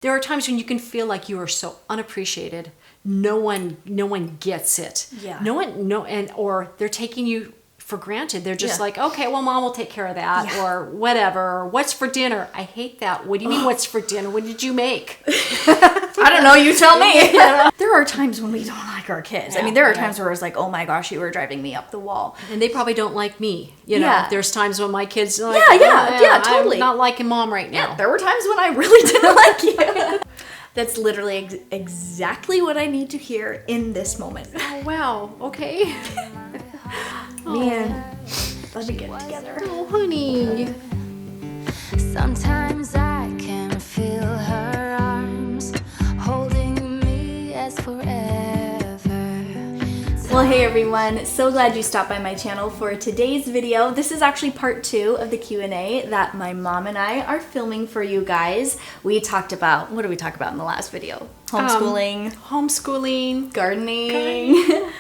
There are times when you can feel like you are so unappreciated. No one gets it. Yeah. Or they're taking you for granted. They're just like, okay, well, mom will take care of that, or whatever. Or what's for dinner? I hate that. What do you mean, what's for dinner? What did you make? I don't know. You tell me. There are times when we don't like our kids. I mean, there are times where it's like, oh my gosh, you were driving me up the wall. And they probably don't like me. You know, there's times when my kids are like, totally. I'm not liking mom right now. Yeah, there were times when I really didn't like you. That's literally exactly what I need to hear in this moment. Oh, wow. Okay. Man, let me get it together. Oh, honey. Sometimes I can feel her arms holding me as forever. Well, hey everyone, so glad you stopped by my channel for today's video. This is actually part 2 of the Q&A that my mom and I are filming for you guys. We talked about, what did we talk about in the last video? Homeschooling, gardening.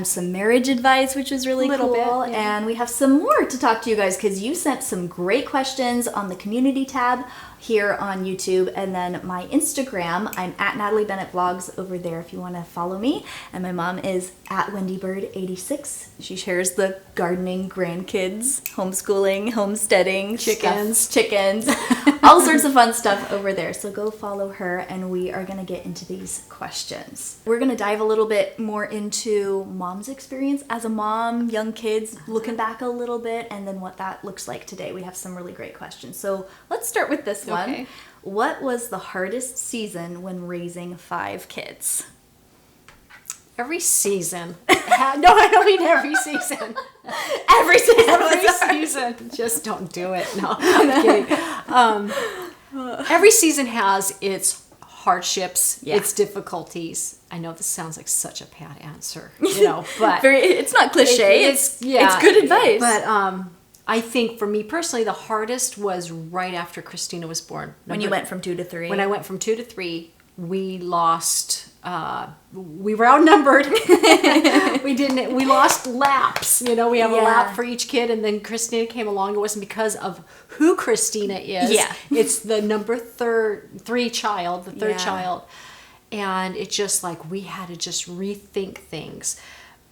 Some marriage advice, which was really cool. And we have some more to talk to you guys because you sent some great questions on the community tab here on YouTube, and then my Instagram. I'm at Natalie Bennett Vlogs over there if you want to follow me. And my mom is at WendyBird86. She shares the gardening, grandkids, homeschooling, homesteading, chickens, all sorts of fun stuff over there. So go follow her, and we are going to get into these questions. We're going to dive a little bit more into mom's experience as a mom, young kids, looking back a little bit, and then what that looks like today. We have some really great questions. So let's start with this one. Okay. What was the hardest season when raising 5 kids? Every season. No, I don't mean every season. Every season. Every season. Just don't do it. No, I'm kidding. Every season has its hardships, its difficulties. I know this sounds like such a pat answer, you know, but it's not cliche. It's good advice. But I think for me personally, the hardest was right after Christina was born. When you went from 2 to 3. When I went from 2 to 3, we lost. We were outnumbered. We lost laps. You know, we have a lap for each kid, and then Christina came along. It wasn't because of who Christina is. Yeah. It's the third child. And it's just like we had to just rethink things.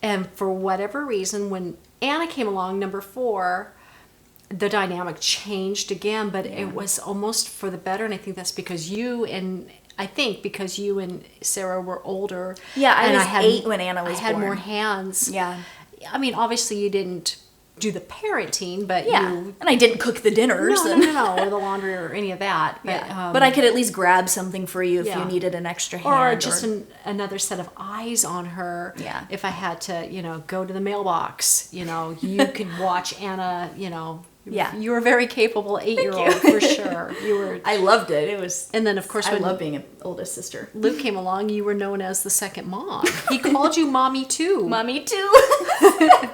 And for whatever reason, when Anna came along, number 4, the dynamic changed again, but it was almost for the better. And I think that's because you and Sarah were older. Yeah, I and was 8 when Anna was born. I had more hands. Yeah. I mean, obviously you didn't do the parenting, but and I didn't cook the dinners. No, or the laundry or any of that. But, but I could at least grab something for you if you needed an extra hand. Or just another set of eyes on her. Yeah. If I had to, go to the mailbox, you could watch Anna, Yeah. You were a very capable 8-year-old for sure. You were. I loved it. It was. And then of course I love being an oldest sister. Luke came along, you were known as the second mom. He called you mommy too. Mommy too.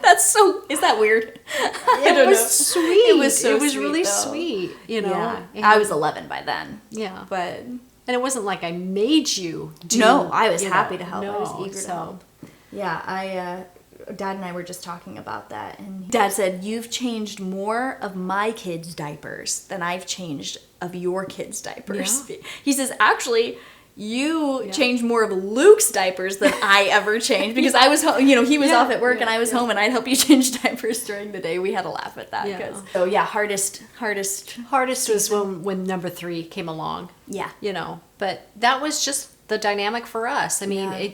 That's so. Is that weird? It was sweet. It was so. It was sweet, really though. sweet. Yeah. And I was 11 by then. Yeah. But. And it wasn't like I made you do. No, I was happy to help. No, I was eager to help. Yeah, Dad and I were just talking about that, and Dad said, you've changed more of my kids' diapers than I've changed of your kids' diapers. Yeah. He says, actually, you changed more of Luke's diapers than I ever changed, because I was home, he was off at work and I was home, and I'd help you change diapers during the day. We had a laugh at that. Yeah. So yeah, hardest was when number 3 came along. Yeah. But that was just the dynamic for us. I mean,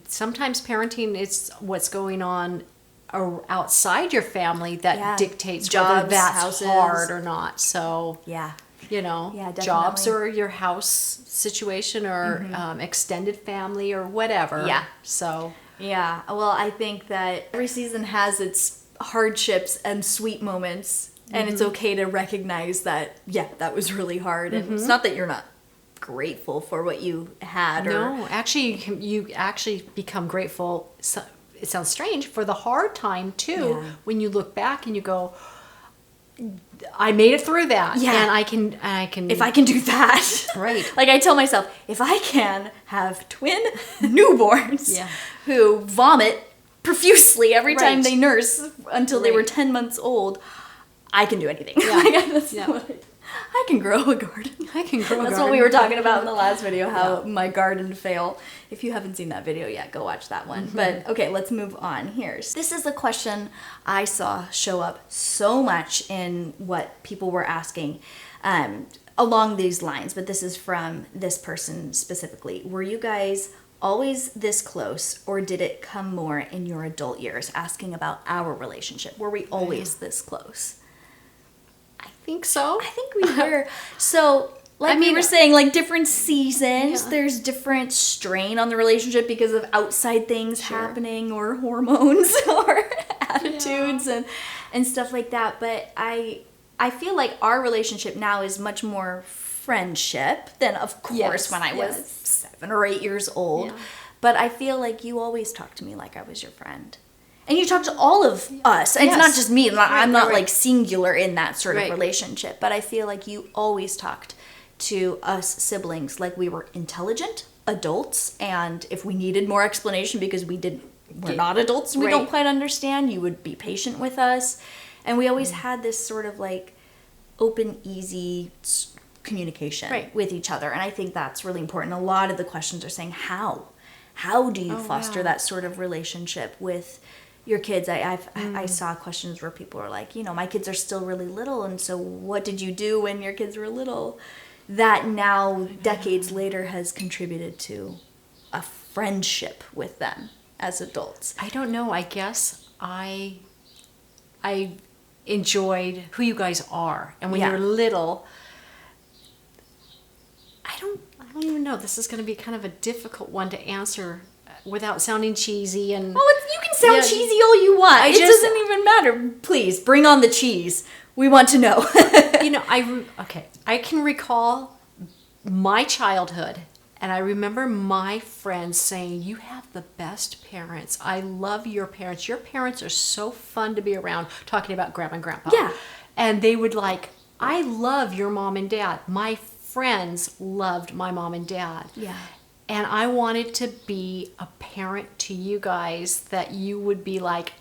sometimes parenting is what's going on outside your family that dictates jobs, whether that's houses. hard or not. So definitely. Jobs or your house situation or extended family or whatever. Yeah. So well, I think that every season has its hardships and sweet moments, and it's okay to recognize that that was really hard, and it's not that you're not grateful for what you had. No, actually, you actually become grateful. So, it sounds strange, for the hard time too. When you look back and you go, I made it through that, and I can. If I can do that, right? Like I tell myself, if I can have twin newborns who vomit profusely every time they nurse until they were 10 months old, I can do anything. Yeah. I can grow a garden. I can grow a garden. That's what we were talking about in the last video, how my garden failed. If you haven't seen that video yet, go watch that one. But okay, let's move on here. This is a question I saw show up so much in what people were asking along these lines, but this is from this person specifically. Were you guys always this close, or did it come more in your adult years? Asking about our relationship. Were we always this close? I think so. I think we were. So, like we were saying, like different seasons, there's different strain on the relationship because of outside things happening, or hormones, or attitudes, and stuff like that. But I feel like our relationship now is much more friendship than, of course, when I was 7 or 8 years old. Yeah. But I feel like you always talked to me like I was your friend. And you talk to all of us. And it's not just me. I'm not like singular in that sort of relationship. But I feel like you always talked to us siblings like we were intelligent adults. And if we needed more explanation because we're not adults, we don't quite understand, you would be patient with us. And we always had this sort of like open, easy communication with each other. And I think that's really important. A lot of the questions are saying, how do you foster that sort of relationship with your kids? I saw questions where people are like, my kids are still really little, and so what did you do when your kids were little? That now, decades later, has contributed to a friendship with them as adults. I don't know. I guess I enjoyed who you guys are, and when you're little, I don't even know. This is going to be kind of a difficult one to answer without sounding cheesy. And you can sound cheesy all you want. It doesn't even matter. Please bring on the cheese. We want to know. I can recall my childhood, and I remember my friends saying, "You have the best parents. I love your parents. Your parents are so fun to be around." Talking about grandma and grandpa. Yeah. And they would like, "I love your mom and dad." My friends loved my mom and dad. Yeah. And I wanted to be a parent to you guys that you would be like,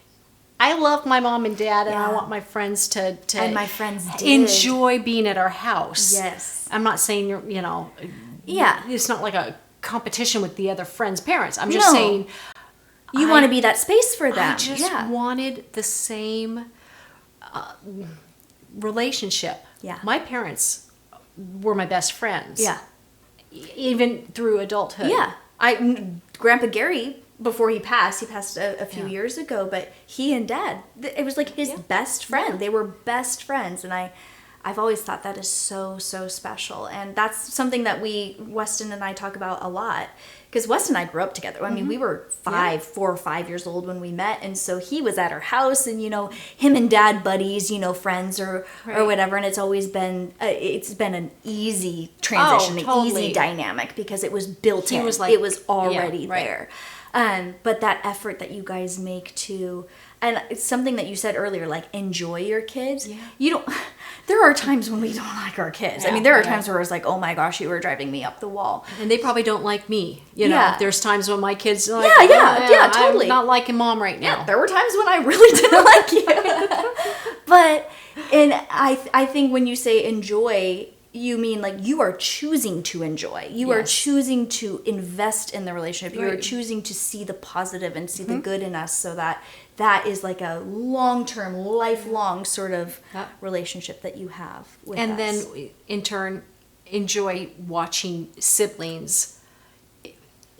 I love my mom and dad, and I want my friends to and my friends did. Enjoy being at our house. Yes. I'm not saying it's not like a competition with the other friends' parents. I'm just saying you want to be that space for them. I just wanted the same relationship. Yeah. My parents were my best friends. Yeah. Even through adulthood. Yeah. Grandpa Gary, before he passed a few years ago, but he and Dad, it was like his best friend. They were best friends, and I've always thought that is so, so special. And that's something that Weston and I talk about a lot. Because Weston and I grew up together. I mean, we were 4 or 5 years old when we met. And so he was at our house, and, him and Dad buddies, friends or whatever. And it's always been, it's been an easy transition, an easy dynamic, because it was built in. It was already there. But that effort that you guys make to, and it's something that you said earlier, like enjoy your kids. Yeah. There are times when we don't like our kids. I mean, there are times where it's like, oh my gosh, you were driving me up the wall. And they probably don't like me. There's times when my kids are like, totally. I'm not liking mom right now. Yeah, there were times when I really didn't like you. But, and I think when you say enjoy, you mean like you are choosing to enjoy. You are choosing to invest in the relationship. You are choosing to see the positive and see the good in us, so that is like a long-term, lifelong sort of relationship that you have with us. And then in turn, enjoy watching siblings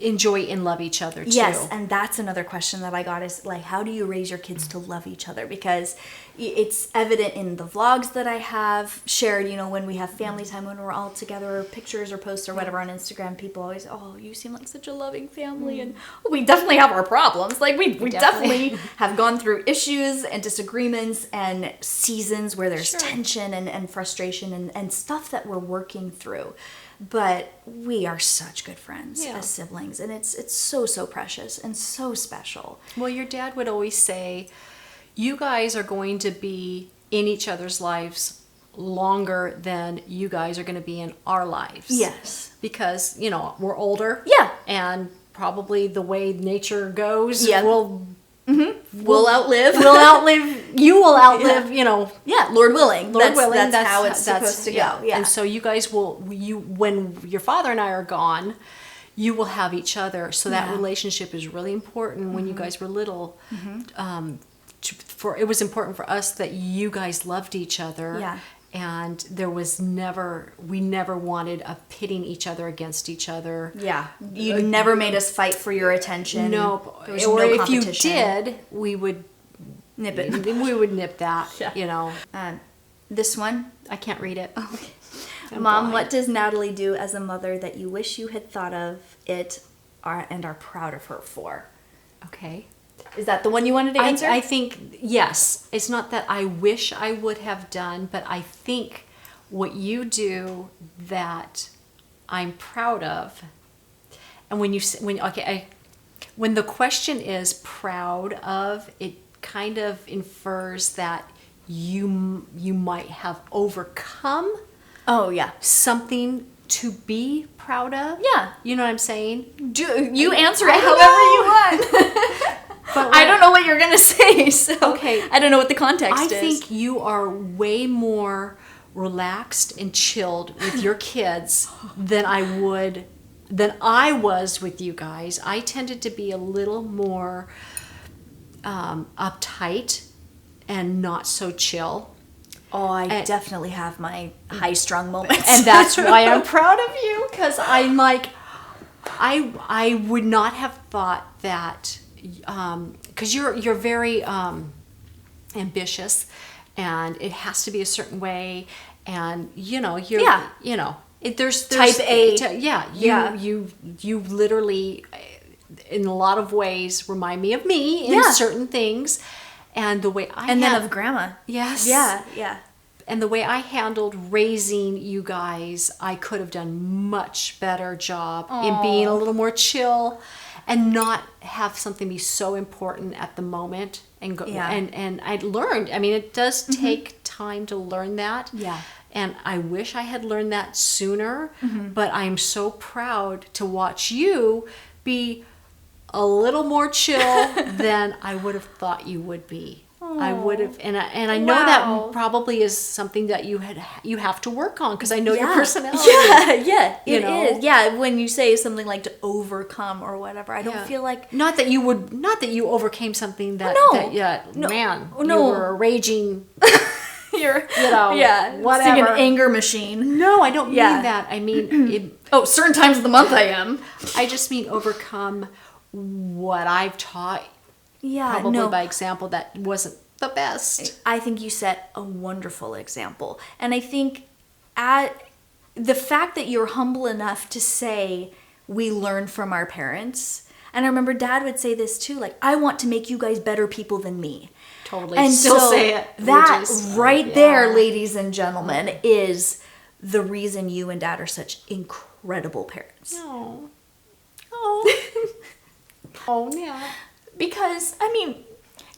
enjoy and love each other too. Yes, and that's another question that I got is like, how do you raise your kids to love each other? Because it's evident in the vlogs that I have shared, when we have family time, when we're all together, or pictures or posts or whatever on Instagram, people always, oh, you seem like such a loving family. And we definitely have our problems. Like we definitely have gone through issues and disagreements and seasons where there's tension and frustration and stuff that we're working through. But we are such good friends as siblings, and it's so, so precious and so special. Well, your dad would always say, you guys are going to be in each other's lives longer than you guys are going to be in our lives. Yes. Because, we're older. Yeah. And probably the way nature goes, we'll outlive. We'll outlive you will outlive, you know. Yeah, Lord willing. Lord willing, that's how it's supposed to go. Yeah. And so you guys will, when your father and I are gone, you will have each other. So that relationship is really important. When you guys were little, it was important for us that you guys loved each other. Yeah. And we never wanted a pitting each other against each other. Yeah. You never made us fight for your attention. No. There was Or no if you competition. did, we would Nip it. we would nip that, Yeah. you know. This one. I can't read it. I'm Mom, blind. what does Natalie do as a mother that you wish you had thought of and are proud of her for? Okay. Is that the one you wanted to answer? I think, yes. It's not that I wish I would have done, but I think what you do that I'm proud of, and when the question is proud of, it kind of infers that you might have overcome Oh, yeah. something to be proud of. Yeah. You know what I'm saying? You answer it I however you want. But I don't know what you're going to say, so Okay. I don't know what the context is. I think you are way more relaxed and chilled with your kids than I was with you guys. I tended to be a little more uptight and not so chill. Oh, I definitely have my high-strung moments. And that's why I'm proud of you, because I'm like, I would not have thought that, because you're very ambitious, and it has to be a certain way, and there's Type A. You literally, in a lot of ways, remind me of me in certain things. And the way then of grandma. Yes. Yeah. And the way I handled raising you guys, I could have done much better job in being a little more chill and not have something be so important at the moment. And I learned. I mean, it does take time to learn that. Yeah. And I wish I had learned that sooner. But I'm so proud to watch you be a little more chill than I would have thought you would be. I would have, and I know that probably is something that you have to work on, because I know your personality. Yeah, it know? is. Yeah, when you say something like to overcome or whatever, I don't feel like not that you overcame something that No. you were a raging, you're whatever, singing anger machine. No, I don't mean that. I mean Certain times of the month I am. I just mean overcome what I've taught. Yeah, Probably by example that wasn't the best. I think you set a wonderful example. And I think the fact that you're humble enough to say we learn from our parents. And I remember Dad would say this too, like, I want to make you guys better people than me. Totally. And still so say it. That there, ladies and gentlemen, is the reason you and Dad are such incredible parents. Oh, yeah. Because, I mean,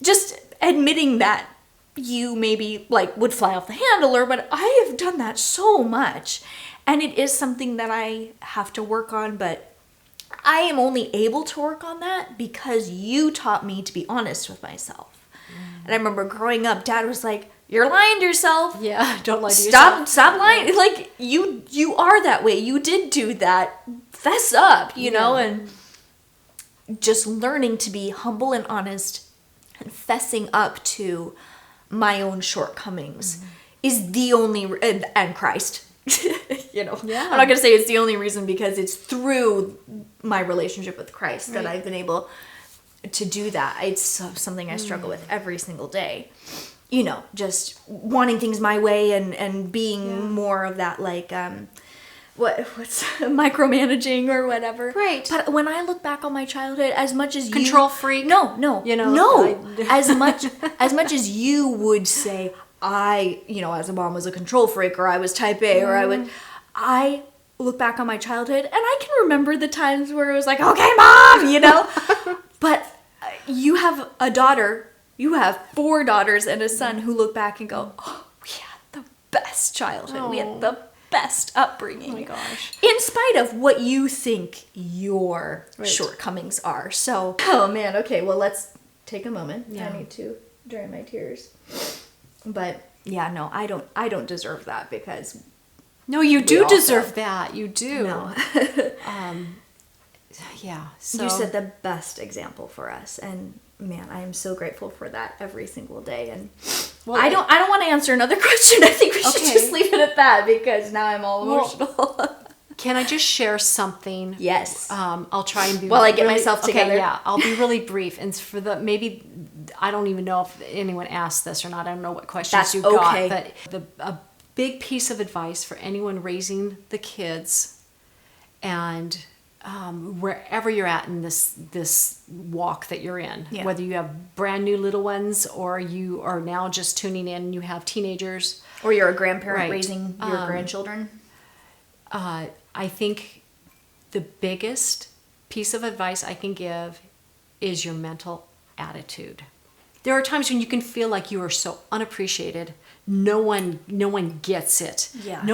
just admitting that you maybe, like, would fly off the handle, but I have done that so much. And it is something that I have to work on, but I am only able to work on that because you taught me to be honest with myself. And I remember growing up, Dad was like, you're lying to yourself. Yeah, don't lie to yourself. Stop lying. Like, you are that way. You did do that. Fess up, you know, and just learning to be humble and honest and fessing up to my own shortcomings is the only, and Christ, I'm not going to say it's the only reason, because it's through my relationship with Christ that I've been able to do that. It's something I struggle with every single day. Just wanting things my way and being more of that, like, what's micromanaging or whatever. Right. But when I look back on my childhood, as much as control freak. No. No. as much as you would say, I, as a mom, was a control freak, or I was type A, or I look back on my childhood and I can remember the times where it was like, okay, Mom, But you have a daughter, you have 4 daughters and a son who look back and go, oh, we had the best childhood. We had the best upbringing. Oh my gosh. In spite of what you think your shortcomings are. So, oh man, okay, well, let's take a moment. Yeah. I need to dry my tears. But yeah, no, I don't deserve that because No, you we do all deserve fail. that. You do. No. Yeah. So You set the best example for us, and man, I am so grateful for that every single day. And Well, I don't want to answer another question. I think we should Okay. just leave it at that because now I'm all emotional. Can I just share something? Yes. I'll try and be. While I get myself together. Okay, yeah, I'll be really brief. And for the maybe, I don't even know if anyone asked this or not. I don't know what questions That's you okay. got. But a big piece of advice for anyone raising the kids, and wherever you're at in this walk that you're in, Yeah. whether you have brand new little ones or you are now just tuning in and you have teenagers. Or you're a grandparent Right. raising your grandchildren. I think the biggest piece of advice I can give is your mental attitude. There are times when you can feel like you are so unappreciated. No one gets it. Yeah.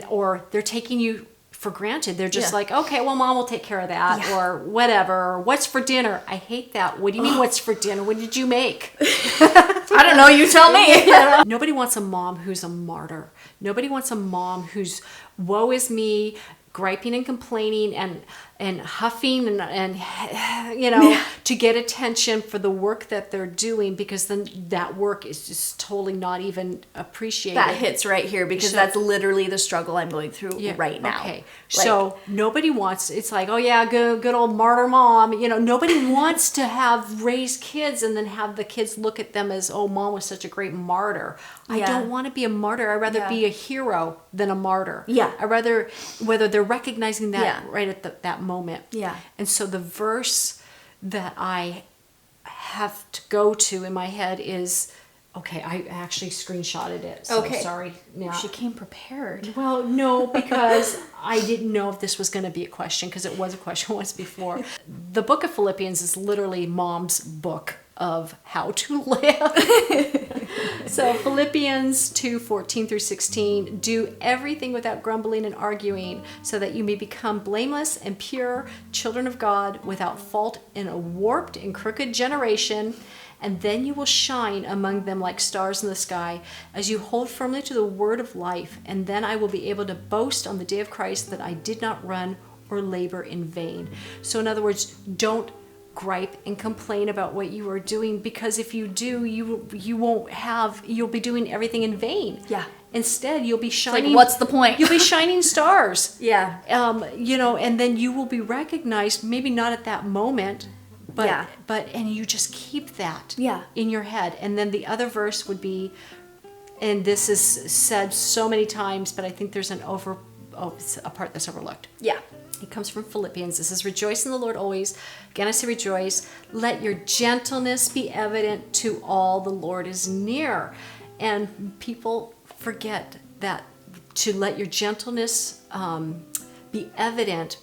Or they're taking you for granted. They're just Yeah. like, okay, well, mom will take care of that, Yeah. or whatever. Or what's for dinner? I hate that. What do you mean, what's for dinner? What did you make? I don't know, you tell me. Nobody wants a mom who's a martyr. Nobody wants a mom who's woe is me, griping and complaining and huffing and to get attention for the work that they're doing, because then that work is just totally not even appreciated. That hits right here because So- that's literally the struggle I'm going through right now. Okay. Like, So nobody wants, it's like, oh yeah, good old martyr mom. Nobody wants to have raised kids and then have the kids look at them as, oh, mom was such a great martyr. I Yeah. don't want to be a martyr. I'd rather Yeah. be a hero than a martyr. Yeah. I'd rather, whether they're recognizing that Yeah. right at that moment. Yeah. And so the verse that I have to go to in my head is, okay, I actually screenshotted it. So Okay. sorry. Yeah. she came prepared. Well, no, because I didn't know if this was going to be a question, because it was a question once before. The book of Philippians is literally mom's book of how to live. So Philippians 2:14-16, do everything without grumbling and arguing, so that you may become blameless and pure, children of God, without fault in a warped and crooked generation. And then you will shine among them like stars in the sky, as you hold firmly to the word of life. And then I will be able to boast on the day of Christ that I did not run or labor in vain. So in other words, don't gripe and complain about what you are doing, because if you do, you'll be doing everything in vain. Yeah. Instead, you'll be Like, shining. what's the point? You'll be shining stars. Yeah. And then you will be recognized, maybe not at that moment, but Yeah. and you just keep that Yeah. in your head. And then the other verse would be, and this is said so many times, but I think there's it's a part that's overlooked. Yeah. It comes from Philippians. It says, rejoice in the Lord always. Again, I say rejoice. Let your gentleness be evident to all. The Lord is near. And people forget that, to let your gentleness be evident.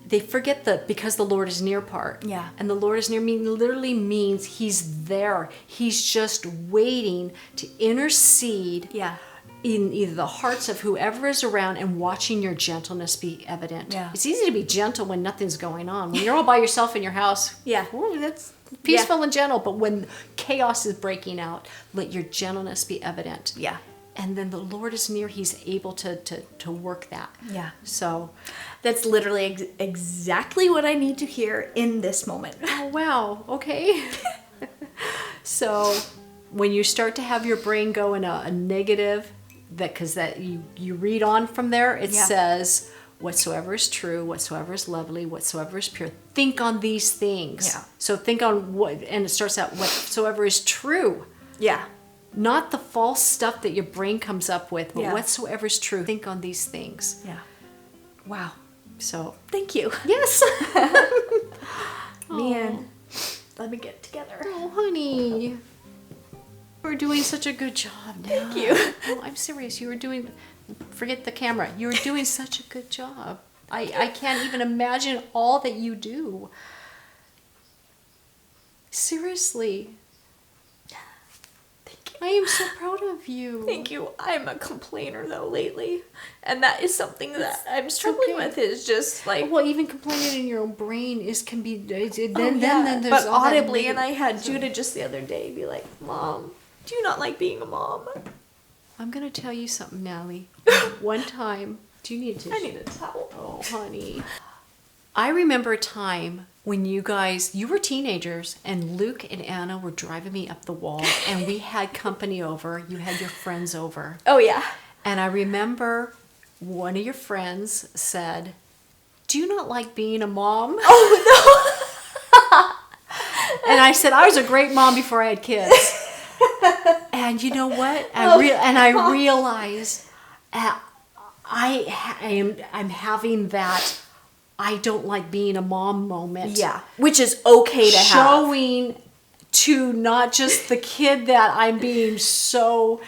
They forget the because the Lord is near part. Yeah. And the Lord is near literally means he's there. He's just waiting to intercede. Yeah. In either the hearts of whoever is around, and watching your gentleness be evident. Yeah. It's easy to be gentle when nothing's going on. When you're all by yourself in your house, Yeah. ooh, that's peaceful and gentle. But when chaos is breaking out, let your gentleness be evident. Yeah. And then the Lord is near. He's able to work that. Yeah. So, That's literally exactly what I need to hear in this moment. oh, wow. Okay. So when you start to have your brain go in a negative, because you read on from there, it Yeah. says, whatsoever is true, whatsoever is lovely, whatsoever is pure, think on these things. Yeah. So think on what, and it starts out, whatsoever is true, Yeah. not the false stuff that your brain comes up with, but Yeah. whatsoever is true, think on these things. Yeah. Wow. So, Thank you. yes. Man. Let me get together. Oh, honey. You were doing such a good job now. Thank you. Oh, I'm serious. You were doing, forget the camera. You were doing such a good job. I can't even imagine all that you do. Seriously. Thank I am so proud of you. Thank you. I'm a complainer though lately, and that is something that I'm struggling with. Is just like, well, even complaining in your own brain can be then there's but all that audibly. And I had Judah just the other day be like, "Mom, do you not like being a mom?" I'm gonna tell you something, Natalie. One time, do you need a tissue? I need a towel. Oh, honey. I remember a time when you were teenagers, and Luke and Anna were driving me up the wall, and we had company over. You had your friends over. Oh yeah. And I remember one of your friends said, "Do you not like being a mom?" Oh no. And I said, I was a great mom before I had kids. And you know what? I realized I'm having that I don't like being a mom moment. Yeah, which is okay to have. Showing to not just the kid that I'm being so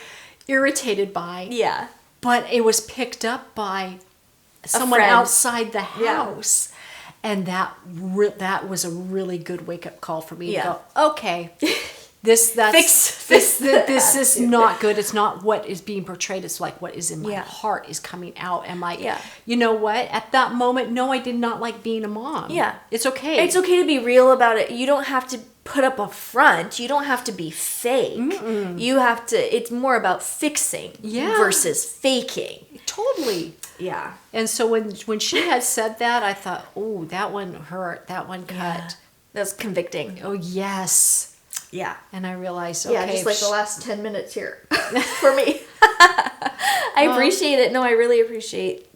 irritated by. Yeah. But it was picked up by someone outside the house. Yeah. And that was a really good wake-up call for me to go, okay, this is not good. It's not what is being portrayed. It's like what is in my heart is coming out. And you know what? At that moment, no, I did not like being a mom. Yeah. It's okay. It's okay to be real about it. You don't have to put up a front. You don't have to be fake. Mm-mm. You have to, it's more about fixing versus faking. Totally. Yeah. And so when she had said that, I thought, oh, that one hurt. That one cut. Yeah. That was convicting. Oh, yes. Yeah. And I realized, okay. Yeah, just like the last 10 minutes here for me. I appreciate it. No, I really appreciate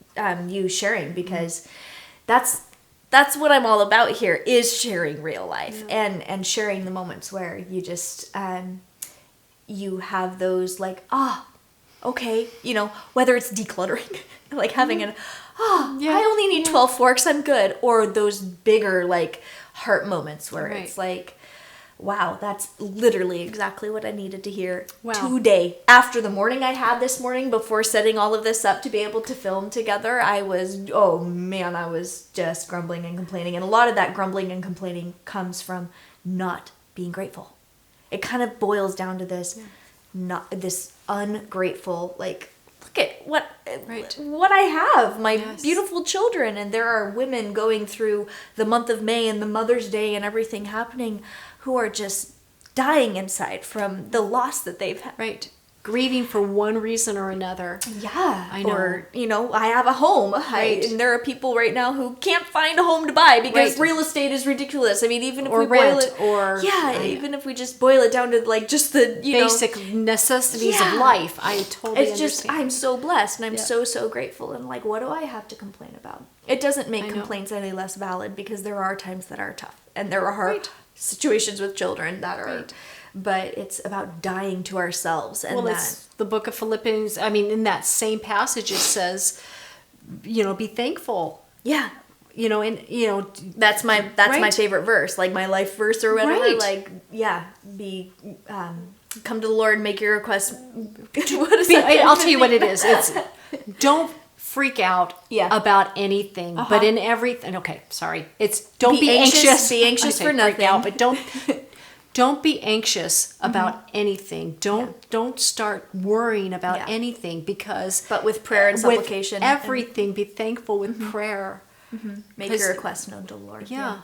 you sharing, because that's what I'm all about here, is sharing real life and sharing the moments where you just, you have those like, okay, whether it's decluttering, like having I only need 12 forks, I'm good. Or those bigger like heart moments where it's like, wow, that's literally exactly what I needed to hear today. After the morning I had this morning, before setting all of this up to be able to film together, I was just grumbling and complaining. And a lot of that grumbling and complaining comes from not being grateful. It kind of boils down to this, this ungrateful, like, look at what I have, my beautiful children. And there are women going through the month of May and the Mother's Day and everything happening who are just dying inside from the loss that they've had. Right. Grieving for one reason or another. Yeah. I know. Or, I have a home. And there are people right now who can't find a home to buy because real estate is ridiculous. I mean, even if we boil it... even if we just boil it down to, like, just the, basic necessities of life. I totally understand. It's just, I'm so blessed, and I'm so grateful. And, like, what do I have to complain about? It doesn't make complaints any less valid, because there are times that are tough. And there are situations with children that are... But it's about dying to ourselves. And it's the book of Philippians. I mean, in that same passage, it says, be thankful. Yeah. That's my favorite verse, like my life verse or whatever. Right. Like, come to the Lord, make your requests. I'll tell you what it is. It's don't freak out about anything, but in everything. Okay, sorry. It's don't be anxious. Be anxious for nothing. Out, but don't be anxious about anything. Don't start worrying about anything, because but with prayer and supplication, with everything, be thankful with prayer. Mm-hmm. Make your request known to the Lord. Yeah.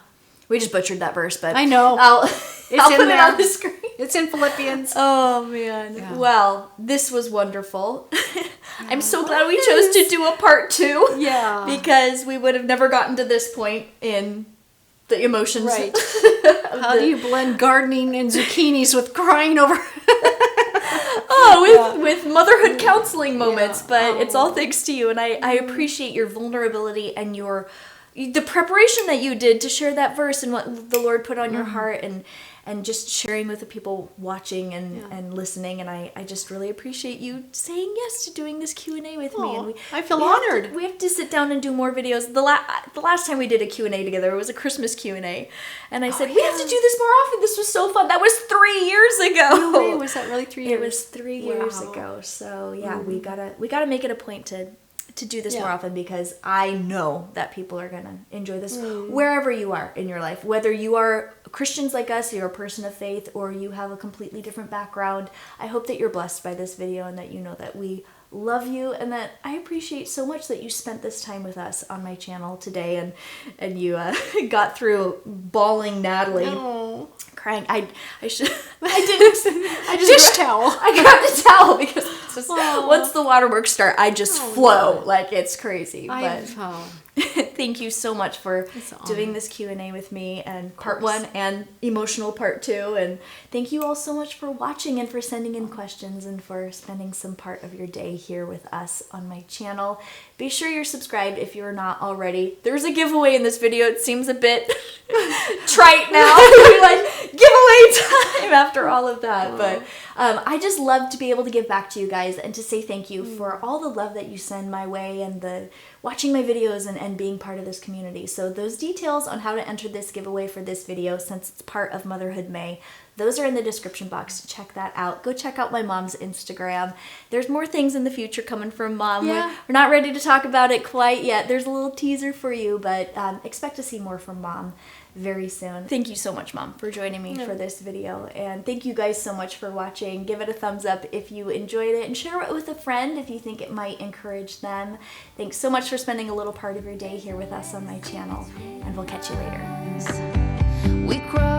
We just butchered that verse, but I know. I'll put it on the screen. It's in Philippians. Oh man. Yeah. Well, this was wonderful. I'm so glad we chose to do a part 2. Yeah. Because we would have never gotten to this point in the emotions. Right. How do you blend gardening and zucchinis with crying over? With motherhood counseling moments, but it's all thanks to you, and I appreciate your vulnerability and the preparation that you did to share that verse and what the Lord put on your heart, and just sharing with the people watching and listening. And I just really appreciate you saying yes to doing this Q&A with me. And I feel honored. We have to sit down and do more videos. The last time we did a Q&A together, it was a Christmas Q&A. And I said, we have to do this more often. This was so fun. That was 3 years ago. No way. Was that really 3 years? It was 3 years ago. So yeah, we gotta make it a point to to do this more often because I know that people are going to enjoy this wherever you are in your life. Whether you are Christians like us, you're a person of faith, or you have a completely different background. I hope that you're blessed by this video and that you know that we love you and that I appreciate so much that you spent this time with us on my channel today and you got through bawling Natalie. No. Crying. I just towel. I grabbed a towel because it's just, once the waterworks start, I just flow like it's crazy. Thank you so much for doing this Q&A with me and part 1 and emotional part 2. And thank you all so much for watching and for sending in questions and for spending some part of your day here with us on my channel. Be sure you're subscribed if you're not already. There's a giveaway in this video. It seems a bit trite now. Like, giveaway time after all of that. But I just love to be able to give back to you guys and to say thank you for all the love that you send my way and the watching my videos and being part of this community. So those details on how to enter this giveaway for this video, since it's part of Motherhood May, those are in the description box. Check that out. Go check out my mom's Instagram. There's more things in the future coming from Mom. Yeah. We're not ready to talk about it quite yet. There's a little teaser for you, but expect to see more from Mom very soon. Thank you so much, Mom, for joining me for this video. And thank you guys so much for watching. Give it a thumbs up if you enjoyed it and share it with a friend if you think it might encourage them. Thanks so much for spending a little part of your day here with us on my channel, and we'll catch you later. We grow